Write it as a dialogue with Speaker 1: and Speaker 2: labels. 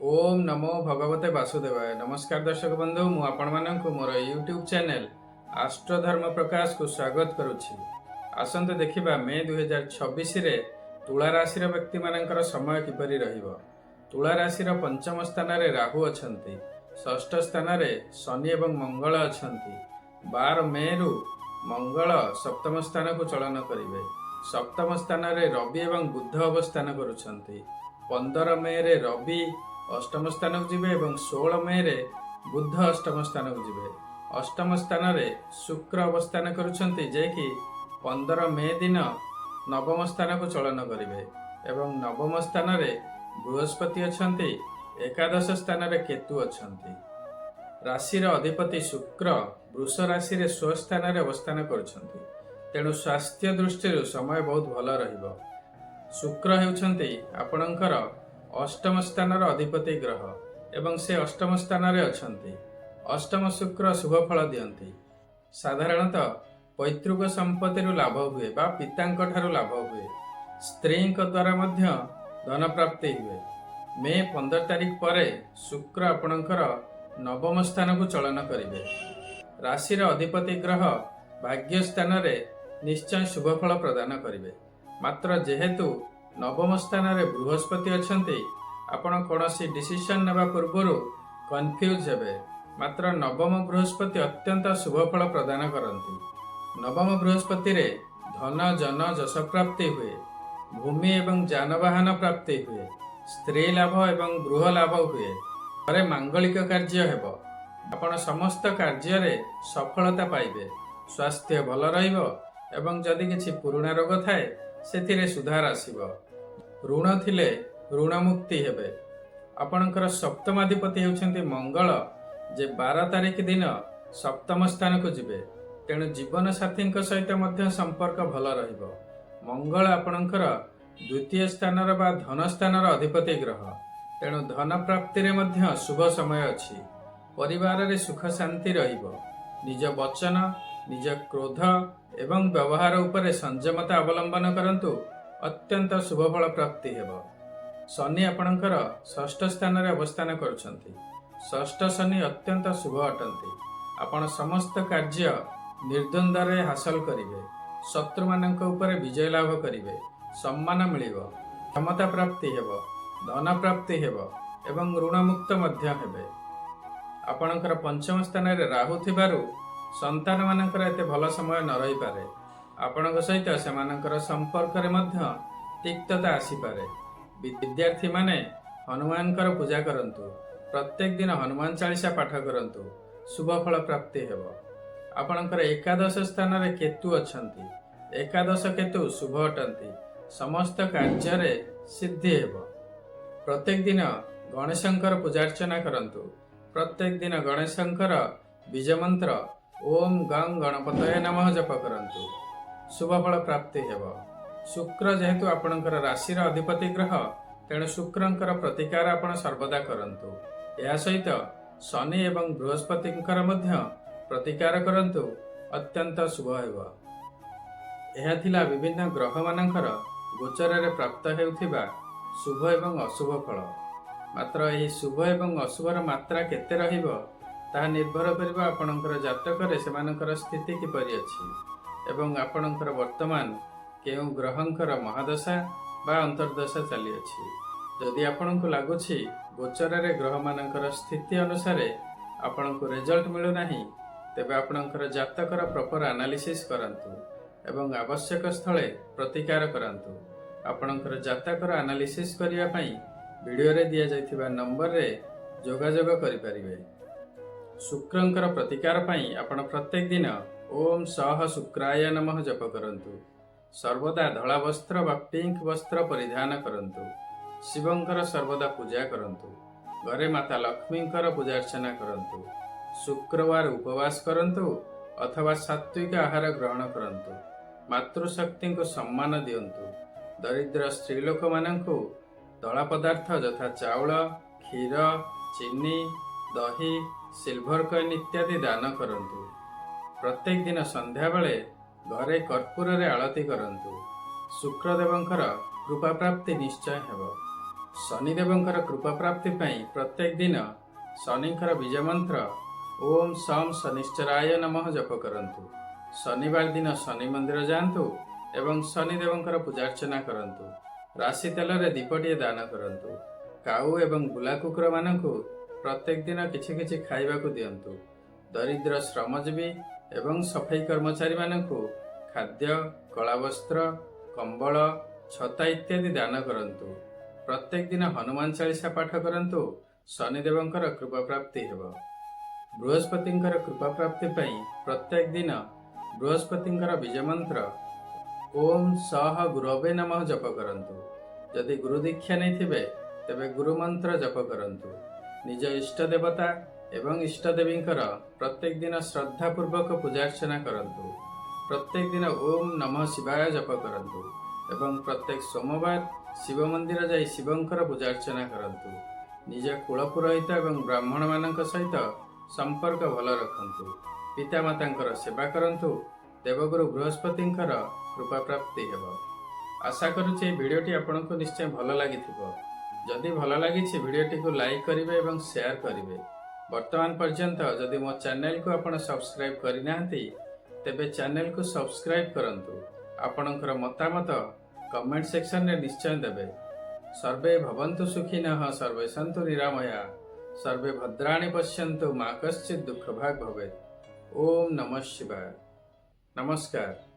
Speaker 1: ओम नमो भगवते वासुदेवाय। नमस्कार दर्शक बंधु, मु आपण मानक मोर यूट्यूब चैनल आस्ट्रोधर्म प्रकाश को स्वागत करुछि। आसंते देखिबा मे 2026 रे तुला राशि व्यक्ति मानकर समय किपरि रहिबो। तुला राशि पंचम स्थान रे राहु अछंती, षष्ठ स्थान रे शनि एवं मंगल अछंती। 12 मे रु मंगल सप्तम स्थान को चलन करिवे। सप्तम स्थान रे रवि एवं बुध अवस्थान करुछंती। 15 मे रे रवि अष्टम स्थान को जीवे एवं 16 मे रे बुध अष्टम स्थान को जीवे। अष्टम स्थान रे शुक्र अवस्थान करुछंती, जे कि 15 मे दिन नवम स्थान को चलन करिवे एवं नवम स्थान रे बृहस्पति अछंती। एकादश स्थान रे केतु अछंती। राशिर अधिपति शुक्र वृष राशि रे स्वस्थान रे अवस्थान करुछंती, तेणु स्वास्थ्य दृष्टि समय बहुत भल रहिबो। शुक्र हेउछंती आपणकर अष्टम स्थान अधिपति ग्रह एवं से अष्टम स्थान रे अछंती। अष्टम शुक्र शुभ फल दियंती। साधारणतः पैतृक संपत्ति लाभ हुए बा पितांक ठारू लाभ हुए। स्त्री द्वारा मध्य धन प्राप्ति हुए। मे 15 तारिख परे शुक्र आपणकर नवम स्थान को चलन करिवे। राशिर अधिपति ग्रह भाग्य स्थान रे निश्चय शुभ फल प्रदान करिवे। मात्र जेहेतु नवम स्थान रे बृहस्पति अछंती, आपण कौनसी डिसीजन नेबा पूर्व कन्फ्यूज हेबे। मात्र नवम बृहस्पति अत्यंत शुभ फल प्रदान करती। नवम बृहस्पति रे धन जन जश प्राप्ति हुए। भूमि एवं जानवाहन प्राप्ति हुए। स्त्री लाभ एवं गृह लाभ हुए। घरे मांगलिक कार्य हेब। आपण समस्त कार्य रे सफलता पाइबे। स्वास्थ्य भल रहिबो एवं जदि किछि पुराना रोग थाए सेथिरे सुधार आसीबो। ऋण थिले ऋण मुक्ति हेबे। आपणकर सप्तमाधिपति हेउछन्ति मंगल, जे 12 तारिख दिन सप्तम स्थान को जिबे। तेणु जीवन साथी सहित मध्य संपर्क भल रहिबो। मंगल आपणकर द्वितीय स्थान बा धन स्थान अधिपति ग्रह, तेणु धन प्राप्ति रे मध्य शुभ समय अछि। परिवार रे सुख शांति रहिबो। निज वचन, निज क्रोध एवं व्यवहार उपरे संयमता अवलंबन करंतु, अत्यंत शुभ फल प्राप्ति हेबो। शनि आपणकर षष्ठ स्थान रे अवस्थान करुछंती। षष्ठ शनि अत्यंत शुभ अटंती। आपण समस्त कार्य निर्द्वंद रे हासिल करिवे। शत्रु मानक उपरे विजय लाभ करिवे। सम्मान मिलिबो। क्षमता प्राप्ति हेबो। धन प्राप्ति हेबो एवं ऋण मुक्त मध्य हेबे। आपणकर पंचम स्थान रे राहु थिबारु संतान मानकर एते भल समय न रही पारे। आपणक सहित सेमानकर संपर्क रे मध्य तिक्तता आसी पारे। विद्यार्थी माने हनुमानकर पूजा करंतु। प्रत्येक दिन हनुमान चालीसा पाठ करंतु। शुभ फल प्राप्ति हेबो। आपणकर एकादश स्थान रे केतु अछंती। एकादश केतु शुभ अटंती। समस्त कार्य रे सिद्धि हेबो। प्रत्येक दिन गणेशंकर पूजा अर्चना करंतु। प्रत्येक दिन गणेशंकर बीज मंत्र ओम गं गणपतये नमः जप करंतु। शुभ फल प्राप्ति हेबो। शुक्र जेहेतु आपणकर राशिर अधिपति ग्रह, तेणु शुक्रंकर प्रतिकार आपण सर्वदा करंतु। या सहित शनि एवं बृहस्पतिंकर मध्य प्रतिकार करंतु, अत्यंत शुभ हेबो। यह थिला विभिन्न ग्रह मानकर गोचर रे प्राप्त हेउथिबा शुभ एवं अशुभ फल। मात्र यही शुभ एवं अशुभर मात्रा केते रहिबो ताहा निर्भर करिबो आपणकर जातक रे सेमानकर स्थिति किपरि अछि एवं आपणकर वर्तमान केउ ग्रहंकर महादशा बा अंतर्दशा चली अछि। जदि आपणको लागुछि गोचर रे ग्रह मानकर स्थिति अनुसार आपणको रिजल्ट मिलु नाही, तेबे आपणकर जातकर प्रॉपर एनालिसिस करंतु एवं आवश्यक स्थले प्रतिकार करंतु। आपणकर जातकर एनालिसिस करिया पई वीडियो रे दिया जाइथिबा नंबर रे जोगाजोग करि परिबे। शुक्रंकर प्रतिकार पई आपण प्रत्येक दिन ओम सह शुक्राय नमः जप करंतु। सर्वदा धला वस्त्र बा पिंक वस्त्र परिधान करंतु। शिवंकर सर्वदा पूजा करंतु। घरे माता लक्ष्मींकर पूजा अर्चना करंतु। शुक्रवार उपवास करंतु अथवा सात्विक आहार ग्रहण करंतु। मातृशक्ति को सम्मान दियंतु। दरिद्र स्त्री लोक मानंकु धला पदार्थ यथा चाउल, क्षीर, चीनी, दही, सिल्भर कॉइन इत्यादि दान करंतु। प्रत्येक दिन संध्या बेले घरे कर्पूर रे आळती करंतु। शुक्रदेवंकर कृपा प्राप्ति निश्चय हेबो। ଶନିଦେବଙ୍କର କୃପା ପ୍ରାପ୍ତି ପାଇଁ ପ୍ରତ୍ୟେକ ଦିନ ଶନିଙ୍କର ବୀଜ ମନ୍ତ୍ର ଓମ୍ ସମ୍ ଶନିଶ୍ଚରାୟ ନମଃ ଜପ କରନ୍ତୁ। ଶନିବାର ଦିନ ଶନି ମନ୍ଦିର ଯାଆନ୍ତୁ ଏବଂ ଶନିଦେବଙ୍କର ପୂଜାର୍ଚ୍ଚନା କରନ୍ତୁ। ରାଶି ତେଲରେ ଦୀପଟିଏ ଦାନ କରନ୍ତୁ। କାଉ ଏବଂ ବୁଲା କୁକୁରମାନଙ୍କୁ ପ୍ରତ୍ୟେକ ଦିନ କିଛି କିଛି ଖାଇବାକୁ ଦିଅନ୍ତୁ। ଦରିଦ୍ର ଶ୍ରମଜୀବୀ ଏବଂ ସଫେଇ କର୍ମଚାରୀମାନଙ୍କୁ ଖାଦ୍ୟ, କଳା ବସ୍ତ୍ର, କମ୍ବଳ, ଛତା ଇତ୍ୟାଦି ଦାନ କରନ୍ତୁ। ପ୍ରତ୍ୟେକ ଦିନ ହନୁମାନ ଚାଳିଶା ପାଠ କରନ୍ତୁ। ଶନିଦେବଙ୍କର କୃପା ପ୍ରାପ୍ତି ହେବ। ବୃହସ୍ପତିଙ୍କର କୃପା ପ୍ରାପ୍ତି ପାଇଁ ପ୍ରତ୍ୟେକ ଦିନ ବୃହସ୍ପତିଙ୍କର ବୀଜ ମନ୍ତ୍ର ଓମ୍ ସହ ଗୁରବେ ନମଃ ଜପ କରନ୍ତୁ। ଯଦି ଗୁରୁ ଦୀକ୍ଷା ନେଇଥିବେ ତେବେ ଗୁରୁ ମନ୍ତ୍ର ଜପ କରନ୍ତୁ। ନିଜ ଇଷ୍ଟ ଦେବତା ଏବଂ ଇଷ୍ଟ ଦେବୀଙ୍କର ପ୍ରତ୍ୟେକ ଦିନ ଶ୍ରଦ୍ଧାପୂର୍ବକ ପୂଜାର୍ଚ୍ଚନା କରନ୍ତୁ। ପ୍ରତ୍ୟେକ ଦିନ ଓମ୍ ନମଃ ଶିବାୟ ଜପ କରନ୍ତୁ ଏବଂ ପ୍ରତ୍ୟେକ ସୋମବାର ଶିବ ମନ୍ଦିର ଯାଇ ଶିବଙ୍କର ପୂଜାର୍ଚ୍ଚନା କରନ୍ତୁ। ନିଜ କୁଳପୁରୋହିତ ଏବଂ ବ୍ରାହ୍ମଣମାନଙ୍କ ସହିତ ସମ୍ପର୍କ ଭଲ ରଖନ୍ତୁ। ପିତାମାତାଙ୍କର ସେବା କରନ୍ତୁ। ଦେବଗୁରୁ ବୃହସ୍ପତିଙ୍କର କୃପା ପ୍ରାପ୍ତି ହେବ। ଆଶା କରୁଛି ଏହି ଭିଡ଼ିଓଟି ଆପଣଙ୍କୁ ନିଶ୍ଚୟ ଭଲ ଲାଗିଥିବ। ଯଦି ଭଲ ଲାଗିଛି ଭିଡ଼ିଓଟିକୁ ଲାଇକ୍ କରିବେ ଏବଂ ସେୟାର କରିବେ। ବର୍ତ୍ତମାନ ପର୍ଯ୍ୟନ୍ତ ଯଦି ମୋ ଚ୍ୟାନେଲକୁ ଆପଣ ସବସ୍କ୍ରାଇବ୍ କରିନାହାନ୍ତି ତେବେ ଚ୍ୟାନେଲକୁ ସବସ୍କ୍ରାଇବ୍ କରନ୍ତୁ। ଆପଣଙ୍କର ମତାମତ କମେଣ୍ଟ ସେକ୍ସନରେ ନିଶ୍ଚୟ ଦେବେ। ସର୍ବେ ଭବନ୍ତୁ ସୁଖିନଃ, ସର୍ବେ ସନ୍ତୁ ନିରାମୟା, ସର୍ବେ ଭଦ୍ରାଣି ପଶ୍ୟନ୍ତୁ, ମା କଶ୍ଚିତ୍ ଦୁଃଖ ଭାଗ ଭବେତ୍। ଓମ୍ ନମଃ ଶିବାୟ। ନମସ୍କାର।